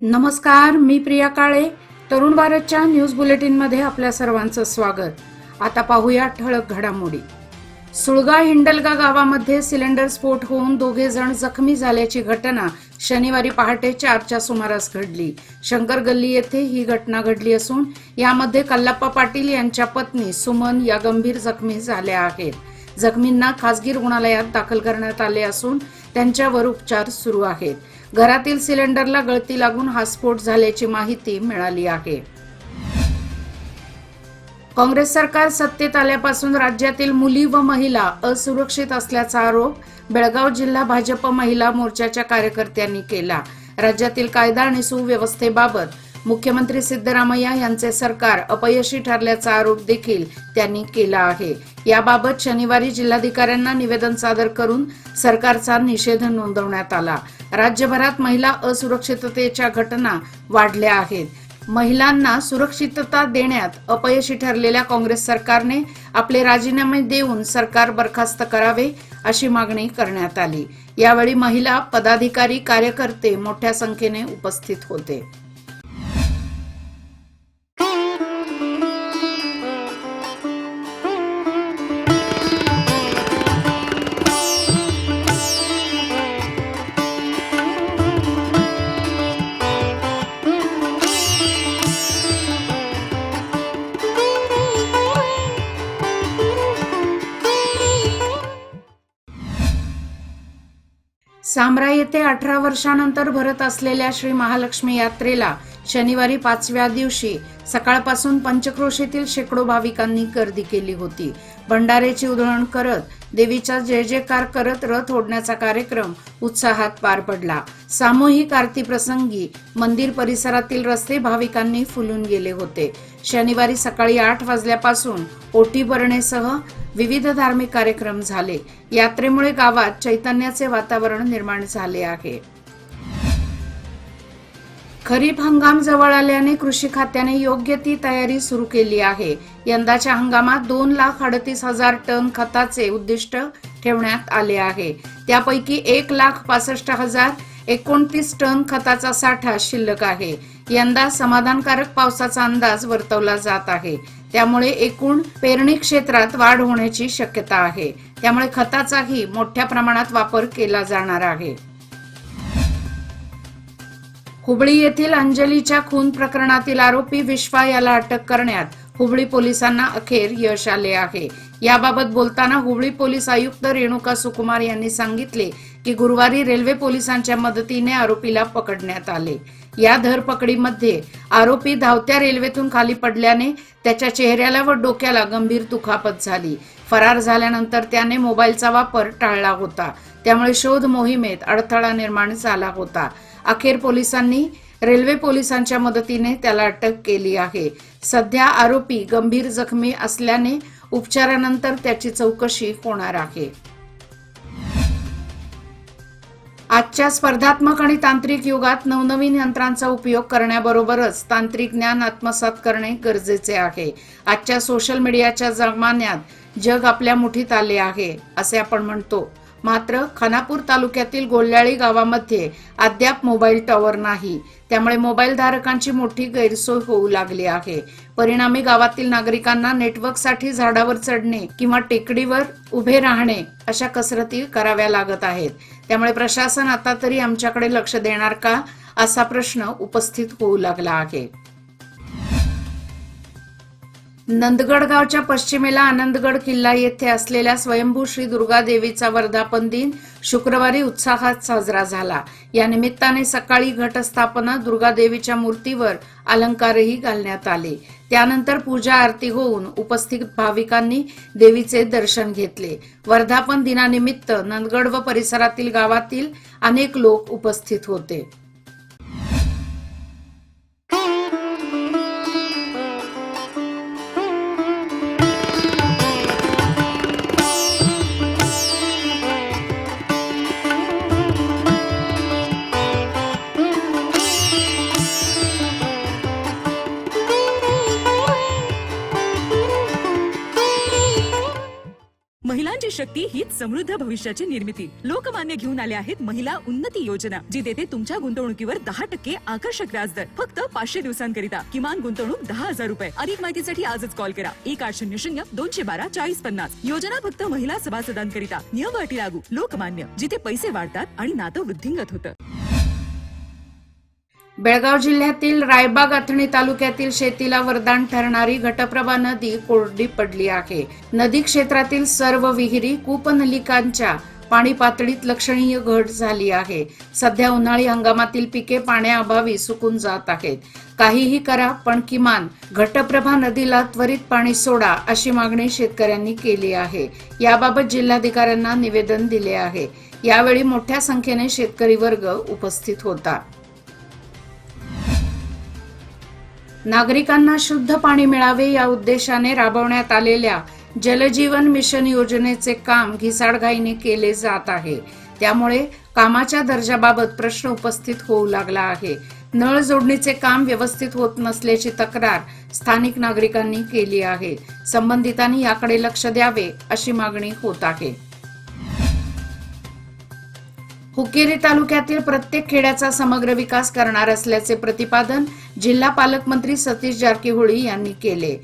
नमस्कार, मी प्रिया काळे. तरुण भारतच्या न्यूज बुलेटिनमध्ये आपल्या सर्वांचं स्वागत. आता पाहूया ठळक घडामोडी. सुळगा हिंडलगा गावामध्ये सिलेंडर स्फोट होऊन दोघे जण जखमी झाल्याची घटना शनिवारी पहाटे 4च्या सुमारास घडली. शंकर गल्ली येथे ही घटना घडली असून यामध्ये कल्लाप्पा पाटील यांच्या पत्नी सुमन या गंभीर जखमी झाल्या आहेत. जखमींना खासगी रुग्णालयात दाखल करण्यात आले असून त्यांच्यावर उपचार सुरू आहेत. घरातील सिलेंडरला गळती लागून हा स्फोट झाल्याची माहिती मिळाली आहे. काँग्रेस सरकार सत्तेत आल्यापासून राज्यातील मुली व महिला असुरक्षित असल्याचा आरोप बेळगाव जिल्हा भाजप महिला मोर्चाच्या कार्यकर्त्यांनी केला. राज्यातील कायदा आणि सुव्यवस्थेबाबत मुख्यमंत्री सिद्धरामय्या यांचे सरकार अपयशी ठरल्याचा आरोप देखील त्यांनी केला आहे. याबाबत शनिवारी जिल्हाधिकाऱ्यांना निवेदन सादर करून सरकारचा निषेध नोंदवण्यात आला. राज्यभरात महिला असुरक्षिततेच्या घटना वाढल्या आहेत. महिलांना सुरक्षितता देण्यात अपयशी ठरलेल्या काँग्रेस सरकारने आपले राजीनामे देऊन सरकार बरखास्त करावे अशी मागणी करण्यात आली. यावेळी महिला पदाधिकारी कार्यकर्ते मोठ्या संख्येने उपस्थित होते. सामरा येथे 18 वर्षांनंतर भरत असलेल्या श्री महालक्ष्मी यात्रेला शनिवारी 5व्या दिवशी सकाळपासून पंचक्रोशीतील शेकडो भाविकांनी गर्दी केली होती. भंडाऱ्याची उधळण करत देवीचा जय जयकार करत रथ ओढण्याचा कार्यक्रम उत्साहात पार पडला. सामूहिक आरती प्रसंगी मंदिर परिसरातील रस्ते भाविकांनी फुलून गेले होते. शनिवारी सकाळी 8 वाजल्यापासून ओटी भरणेसह विविध धार्मिक कार्यक्रम झाले. यात्रेमुळे गावात चैतन्याचे वातावरण निर्माण झाले आहे. खरीप हंगाम जवळ आल्याने कृषी खात्याने योग्य ती तयारी सुरू केली आहे. यंदाच्या हंगामात 2,38,000 टन खताचे उद्दिष्ट ठेवण्यात आले आहे. त्यापैकी 1,65,029 टन खताचा साठा शिल्लक आहे. यंदा समाधानकारक पावसाचा अंदाज वर्तवला जात आहे. त्यामुळे एकूण पेरणी क्षेत्रात वाढ होण्याची शक्यता आहे. त्यामुळे खताचाही मोठ्या प्रमाणात वापर केला जाणार आहे. हुबळी येथील अंजलीच्या खून प्रकरणातील आरोपी विश्वा याला अटक करण्यात हुबळी पोलिसांना अखेर यश आले आहे. याबाबत बोलताना हुबळी पोलीस आयुक्त रेणुका सुकुमार यांनी सांगितले की गुरुवारी रेल्वे पोलिसांच्या मदतीने आरोपीला पकडण्यात आले. या धरपकडीमध्ये आरोपी धावत्या रेल्वेतून खाली पडल्याने त्याच्या चेहऱ्याला व डोक्याला गंभीर दुखापत झाली. फरार झाल्यानंतर त्याने मोबाईलचा वापर टाळला होता. त्यामुळे शोध मोहिमेत अडथळा निर्माण झाला होता. अखेर पोलिसांनी रेल्वे पोलिसांच्या मदतीने त्याला अटक केली आहे. सध्या आरोपी गंभीर जखमी असल्याने उपचारानंतर त्याची चौकशी होणार आहे. आजच्या स्पर्धात्मक आणि तांत्रिक युगात नवनवीन यंत्रांचा उपयोग करण्याबरोबरच तांत्रिक ज्ञान आत्मसात करणे गरजेचे आहे. आजच्या सोशल मीडियाच्या जमान्यात जग आपल्या मुठीत आले आहे असे आपण म्हणतो. मात्र खानापूर तालुक्यातील गोल्याळी गावामध्ये अद्याप मोबाईल टॉवर नाही. त्यामुळे मोबाईल धारकांची मोठी गैरसोय होऊ लागली आहे. परिणामी गावातील नागरिकांना नेटवर्कसाठी झाडावर चढणे किंवा टेकडीवर उभे राहणे अशा कसरती कराव्या लागत आहेत. त्यामुळे प्रशासन आता तरी आमच्याकडे लक्ष देणार का असा प्रश्न उपस्थित होऊ लागला आहे. नंदगड गावच्या पश्चिमेला आनंदगड किल्ला येथे असलेल्या स्वयंभू श्री दुर्गा देवीचा वर्धापन दिन शुक्रवारी उत्साहात साजरा झाला. या निमित्ताने सकाळी घटस्थापना, दुर्गा देवीच्या मूर्तीवर अलंकारही घालण्यात आले. त्यानंतर पूजा आरती होऊन उपस्थित भाविकांनी देवीचे दर्शन घेतले. वर्धापन दिनानिमित्त नंदगड व परिसरातील गावातील अनेक लोक उपस्थित होते. महिलांची शक्ती हीच समृद्ध भविष्याची निर्मिती. लोकमान्य घेऊन आले आहेत महिला उन्नती योजना, जी देते तुमच्या गुंतवणुकीवर 10% आकर्षक व्याजदर फक्त 500 दिवसांकरिता. किमान गुंतवणूक 10,000 रुपये. अधिक माहितीसाठी आजच कॉल करा 1800-212-4050. योजना फक्त महिला सभासदांकरिता. नियम अटी लागू. लोकमान्य, जिथे पैसे वाढतात आणि नातं वृद्धिंगत होतं. बेळगाव जिल्ह्यातील रायबाग अथणी तालुक्यातील शेतीला वरदान ठरणारी घटप्रभा नदी कोरडी पडली आहे. नदी क्षेत्रातील सर्व विहिरी, कूपनलिकांच्या पाणी पातळीत लक्षणीय घट झाली आहे. सध्या उन्हाळी हंगामातील पिके पाण्याअभावी सुकून जात आहेत. काहीही करा, पण किमान घटप्रभा नदीला त्वरित पाणी सोडा, अशी मागणी शेतकऱ्यांनी केली आहे. याबाबत जिल्हाधिकाऱ्यांना निवेदन दिले आहे. यावेळी मोठ्या संख्येने शेतकरी वर्ग उपस्थित होता. नागरिकांना शुद्ध पाणी मिळावे या उद्देशाने राबवण्यात आलेल्या जलजीवन मिशन योजनेचे काम घिसाडघाईने केले जात आहे. त्यामुळे कामाच्या दर्जाबाबत प्रश्न उपस्थित होऊ लागला आहे. नळ जोडणीचे काम व्यवस्थित होत नसल्याची तक्रार स्थानिक नागरिकांनी केली आहे. संबंधितांनी याकडे लक्ष द्यावे, अशी मागणी होत आहे. हुक्केरी तालुक्यातील प्रत्येक खेड्याचा समग्र विकास करणार असल्याचे प्रतिपादन जिल्हा पालकमंत्री सतीश जारकीहोळी यांनी केले.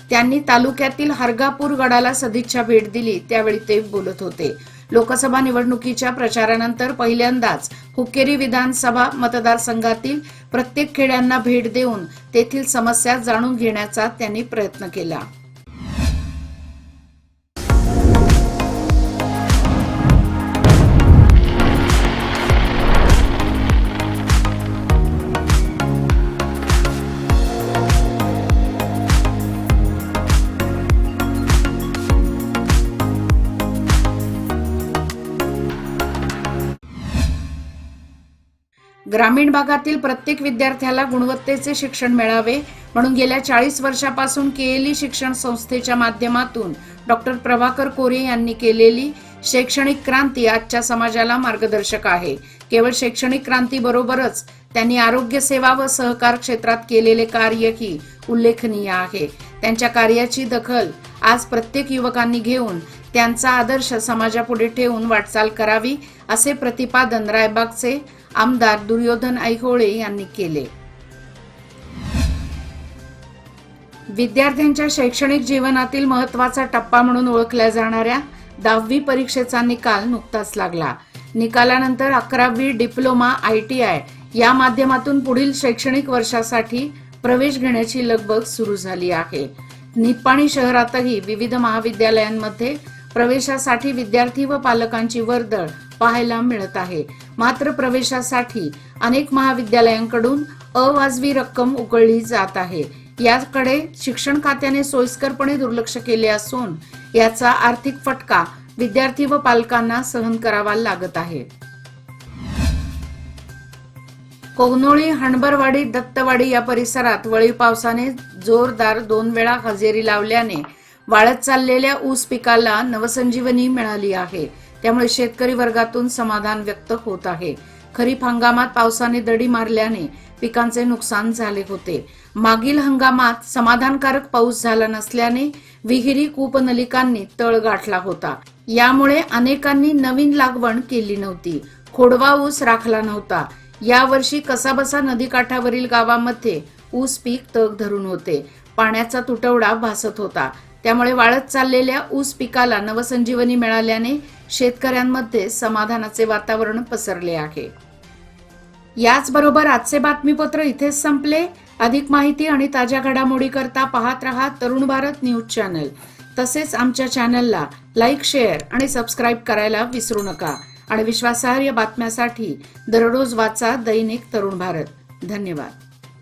त्यांनी तालुक्यातील हरगापूर गडाला सदिच्छा भेट दिली, त्यावेळी ते बोलत होते. लोकसभा निवडणुकीच्या प्रचारानंतर पहिल्यांदाच हुक्केरी विधानसभा मतदारसंघातील प्रत्येक खेड्यांना भेट देऊन तेथील समस्या जाणून घेण्याचा त्यांनी प्रयत्न केला. ग्रामीण भागातील प्रत्येक विद्यार्थ्याला गुणवत्तेचे शिक्षण मिळावे म्हणून गेल्या 40 वर्षापासून केएलई शिक्षण संस्थेच्या माध्यमातून डॉक्टर प्रभाकर कोरे यांनी केलेली शैक्षणिक क्रांती आजच्या समाजाला मार्गदर्शक आहे. केवळ शैक्षणिक क्रांतीबरोबरच त्यांनी आरोग्य सेवा व सहकार क्षेत्रात केलेले कार्यही उल्लेखनीय आहे. त्यांच्या कार्याची दखल आज प्रत्येक युवकांनी घेऊन त्यांचा आदर्श समाजापुढे ठेवून वाटचाल करावी, असे प्रतिपादन रायबागचे आमदार दुर्योधन ऐहोळे यांनी केले. विद्यार्थ्यांच्या शैक्षणिक जीवनातील महत्त्वाचा टप्पा म्हणून ओळखल्या जाणाऱ्या 10वी परीक्षेचा निकाल नुकताच लागला. निकालानंतर 11वी डिप्लोमा, ITI या माध्यमातून पुढील शैक्षणिक वर्षासाठी प्रवेश घेण्याची लगबग सुरू झाली आहे. निपाणी शहरातही विविध महाविद्यालयांमध्ये प्रवेशासाठी विद्यार्थी व पालकांची वर्दळ पाहायला मिळत आहे. मात्र प्रवेशासाठी अनेक महाविद्यालयांकडून अवाजवी रक्कम उकळली जात आहे. याकडे शिक्षण खात्याने सोयीस्करपणे दुर्लक्ष केले असून याचा आर्थिक फटका विद्यार्थी व पालकांना सहन करावा लागत आहे. कोगनोळी, हणबरवाडी, दत्तवाडी या परिसरात वळीव पावसाने जोरदार 2 वेळा हजेरी लावल्याने वाळत चाललेल्या ऊस पिकाला नवसंजीवनी मिळाली आहे. त्यामुळे शेतकरी वर्गातून समाधान व्यक्त होत आहे. खरीप हंगामात पावसाने दडी मारल्याने पिकांचे नुकसान झाले होते. मागील हंगामात समाधानकारक पाऊस झाला नसल्याने विहिरी, कूपनलिकांनी तळ गाठला होता. यामुळे अनेकांनी नवीन लागवड केली नव्हती. खोडवा ऊस राखला नव्हता. यावर्षी कसाबसा नदीकाठावरील गावामध्ये ऊस पीक तग धरून होते. पाण्याचा तुटवडा भासत होता. त्यामुळे वाळत चाललेल्या ऊस पिकाला नवसंजीवनी मिळाल्याने शेतकऱ्यांमध्ये समाधानाचे वातावरण पसरले आहे. याचबरोबर आजचे बातमीपत्र इथेच संपले. अधिक माहिती आणि ताज्या घडामोडी करता पाहत रहा तरुण भारत न्यूज चॅनल. तसेच आमच्या चॅनलला लाईक, शेअर आणि सबस्क्राईब करायला विसरू नका. आणि विश्वासार्ह बातम्यासाठी दररोज वाचा दैनिक तरुण भारत. धन्यवाद.